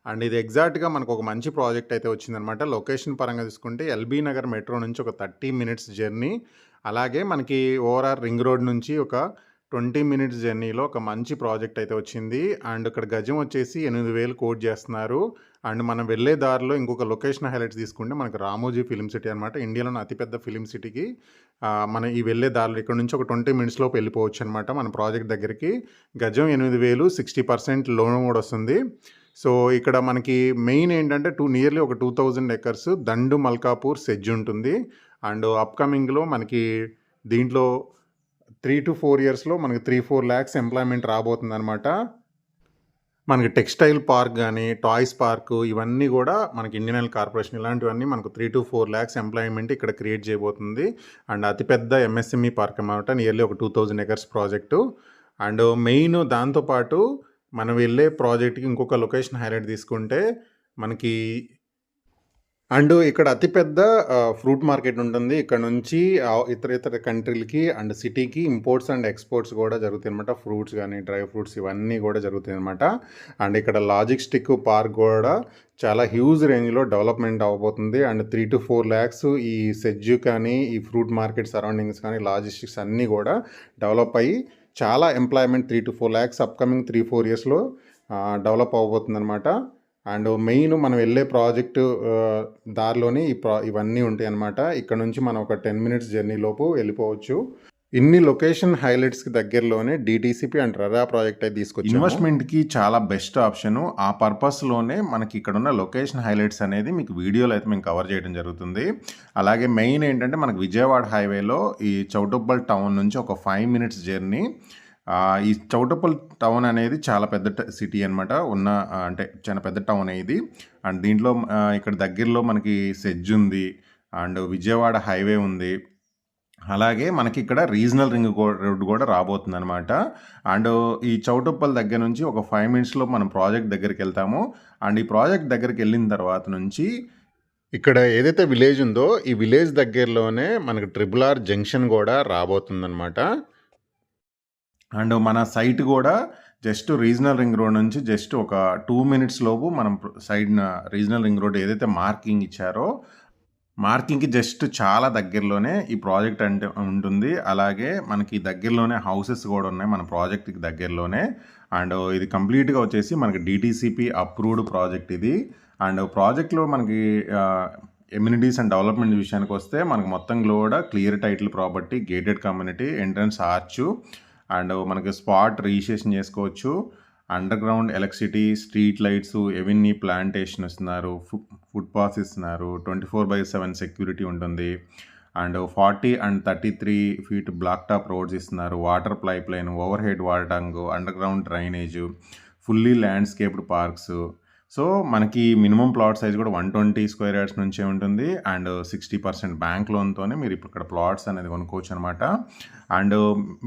And ఇది ఎగ్జాక్ట్‌గా మనకొక మంచి ప్రాజెక్ట్ అయితే వచ్చిందనమాట. లొకేషన్ పరంగా తీసుకుంటే ఎల్బీ నగర్ మెట్రో నుంచి ఒక 30 మినిట్స్ జర్నీ. అలాగే మనకి ఓఆర్ఆర్ రింగ్ రోడ్ నుంచి ఒక 20 మినిట్స్ జర్నీలో ఒక మంచి ప్రాజెక్ట్ అయితే వచ్చింది. అండ్ ఇక్కడ గజం వచ్చేసి 8,000 కోట్ చేస్తున్నారు. అండ్ మనం వెళ్ళే దారిలో ఇంకొక లొకేషన్ హైలైట్స్ తీసుకుంటే మనకు రామోజీ ఫిల్మ్ సిటీ అనమాట. ఇండియాలోని అతిపెద్ద ఫిల్మ్ సిటీకి మనం ఈ వెళ్ళే దారిలో ఇక్కడ నుంచి ఒక 20 మినిట్స్ లోపు వెళ్ళిపోవచ్చు అనమాట మన ప్రాజెక్ట్ దగ్గరికి. గజం 8,000, 60% లోన్ కూడా వస్తుంది. సో ఇక్కడ మనకి మెయిన్ ఏంటంటే నియర్లీ ఒక 2000 ఎకర్స్ దండు మల్కాపూర్ సెజ్ ఉంటుంది. అండ్ అప్కమింగ్లో మనకి దీంట్లో 3-4 ఇయర్స్లో మనకి 3-4 ల్యాక్స్ ఎంప్లాయ్మెంట్ రాబోతుంది అనమాట. మనకి టెక్స్టైల్ పార్క్ కానీ, టాయ్స్ పార్క్ ఇవన్నీ కూడా మనకి ఇండియన్ ఆయిల్ కార్పొరేషన్ ఇలాంటివన్నీ మనకు 3-4 ల్యాక్స్ ఎంప్లాయ్మెంట్ ఇక్కడ క్రియేట్ చేయబోతుంది. అండ్ అతిపెద్ద ఎంఎస్ఎంఈ పార్క్ అన్నమాట. నియర్లీ ఒక 2000 ఎకర్స్ ప్రాజెక్టు. అండ్ మెయిన్ దాంతోపాటు మనం వెళ్ళే ప్రాజెక్ట్కి ఇంకొక లొకేషన్ హైలైట్ తీసుకుంటే మనకి అండ్ ఇక్కడ అతిపెద్ద ఫ్రూట్ మార్కెట్ ఉంటుంది. ఇక్కడ నుంచి ఇతర కంట్రీలకి అండ్ సిటీకి ఇంపోర్ట్స్ అండ్ ఎక్స్పోర్ట్స్ కూడా జరుగుతాయి అనమాట. ఫ్రూట్స్ కానీ, డ్రై ఫ్రూట్స్ ఇవన్నీ కూడా జరుగుతాయి అనమాట. అండ్ ఇక్కడ లాజిస్టిక్ పార్క్ కూడా చాలా హ్యూజ్ రేంజ్లో డెవలప్మెంట్ అవ్వబోతుంది. అండ్ 3-4 ల్యాక్స్ ఈ సెజ్జు కానీ, ఈ ఫ్రూట్ మార్కెట్ సరౌండింగ్స్ కానీ, లాజిస్టిక్స్ అన్నీ కూడా డెవలప్ అయ్యి చాలా ఎంప్లాయ్మెంట్ 3-4 ల్యాక్స్ అప్కమింగ్ 3-4 ఇయర్స్లో డెవలప్ అవ్వబోతుంది అనమాట. అండ్ మెయిన్ మనం వెళ్ళే ప్రాజెక్టు దారిలోనే ఇవన్నీ ఉంటాయి అన్నమాట. ఇక్కడ నుంచి మనం ఒక 10 మినిట్స్ జర్నీ లోపు వెళ్ళిపోవచ్చు. ఇన్ని లొకేషన్ హైలైట్స్కి దగ్గరలోనే డిటీసీపీ అండ్ రరా ప్రాజెక్ట్ అయితే తీసుకొచ్చి ఇన్వెస్ట్మెంట్కి చాలా బెస్ట్ ఆప్షను. ఆ పర్పస్లోనే మనకి ఇక్కడ ఉన్న లొకేషన్ హైలైట్స్ అనేది మీకు వీడియోలో అయితే మేము కవర్ చేయడం జరుగుతుంది. అలాగే మెయిన్ ఏంటంటే మనకు విజయవాడ హైవేలో ఈ చౌటుప్పల్ టౌన్ నుంచి ఒక 5 మినిట్స్ జర్నీ. ఈ చౌటుప్పల్ టౌన్ అనేది చాలా పెద్ద సిటీ అనమాట. అంటే చాలా పెద్ద టౌన్ ఇది. అండ్ దీంట్లో ఇక్కడ దగ్గరలో మనకి సెజ్ ఉంది. అండ్ విజయవాడ హైవే ఉంది. అలాగే మనకి ఇక్కడ రీజనల్ రింగ్ రోడ్ కూడా రాబోతుంది అనమాట. అండ్ ఈ చౌటుప్పల్ దగ్గర నుంచి ఒక 5 మినిట్స్లో మనం ప్రాజెక్ట్ దగ్గరికి వెళ్తాము. అండ్ ఈ ప్రాజెక్ట్ దగ్గరికి వెళ్ళిన తర్వాత నుంచి ఇక్కడ ఏదైతే విలేజ్ ఉందో ఈ విలేజ్ దగ్గరలోనే మనకి RRR జంక్షన్ కూడా రాబోతుందన్నమాట. అండ్ మన సైట్ కూడా జస్ట్ రీజనల్ రింగ్ రోడ్ నుంచి జస్ట్ ఒక 2 మినిట్స్ లోపు మనం సైడ్న రీజనల్ రింగ్ రోడ్ ఏదైతే మార్కింగ్ ఇచ్చారో మార్కింగ్కి జస్ట్ చాలా దగ్గరలోనే ఈ ప్రాజెక్ట్ అంటే ఉంటుంది. అలాగే మనకి దగ్గరలోనే హౌసెస్ కూడా ఉన్నాయి మన ప్రాజెక్ట్కి దగ్గరలోనే. అండ్ ఇది కంప్లీట్గా వచ్చేసి మనకి డిటీసీపీ అప్రూవ్డ్ ప్రాజెక్ట్ ఇది. అండ్ ప్రాజెక్ట్లో మనకి ఎమ్యూనిటీస్ అండ్ డెవలప్మెంట్ విషయానికి వస్తే మనకు మొత్తంలో కూడా clear title property, gated community, entrance arch, and మనకి స్పాట్ రిజిస్ట్రేషన్ చేసుకోవచ్చు. Underground electricity, street lights, avenue plantation ఇస్తున్నారు, ఫుడ్ పాస్ ఇస్తున్నారు, 24/7 సెక్యూరిటీ ఉంటుంది. And 40 and 33 feet black top roads ఇస్తున్నారు, water pipeline, overhead water tank, underground drainage, fully landscaped parks. So మనకి minimum plot size కూడా 120 square yards నుంచే ఉంటుంది. And 60% bank లోన్తోనే మీరు ఇక్కడ ప్లాట్స్ అనేది కొనుక్కోవచ్చు అనమాట. అండ్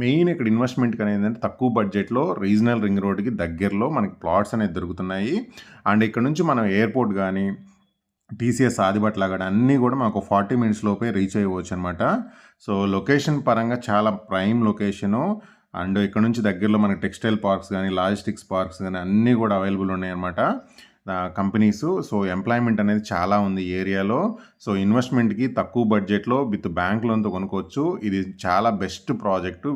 మెయిన్ ఇక్కడ ఇన్వెస్ట్మెంట్కి అనేది ఏంటంటే తక్కువ బడ్జెట్లో రీజనల్ రింగ్ రోడ్కి దగ్గరలో మనకి ప్లాట్స్ అనేది దొరుకుతున్నాయి. అండ్ ఇక్కడ నుంచి మనం ఎయిర్పోర్ట్ కానీ, టీసీఎస్ ఆదిబట్ల కానీ అన్నీ కూడా మనకు 40 మినిట్స్ లోపే రీచ్ అయ్యవచ్చు అనమాట. సో లొకేషన్ పరంగా చాలా ప్రైమ్ లొకేషను. అండ్ ఇక్కడ నుంచి దగ్గరలో మనకి టెక్స్టైల్ పార్క్స్ కానీ, లాజిస్టిక్స్ పార్క్స్ కానీ అన్నీ కూడా అవైలబుల్ ఉన్నాయి అనమాట కంపెనీస్. సో ఎంప్లాయ్మెంట్ అనేది చాలా ఉంది ఈ ఏరియాలో. సో ఇన్వెస్ట్మెంట్కి తక్కువ బడ్జెట్లో విత్ బ్యాంక్ లోన్తో కొనుక్కోవచ్చు. ఇది చాలా బెస్ట్ ప్రాజెక్టు.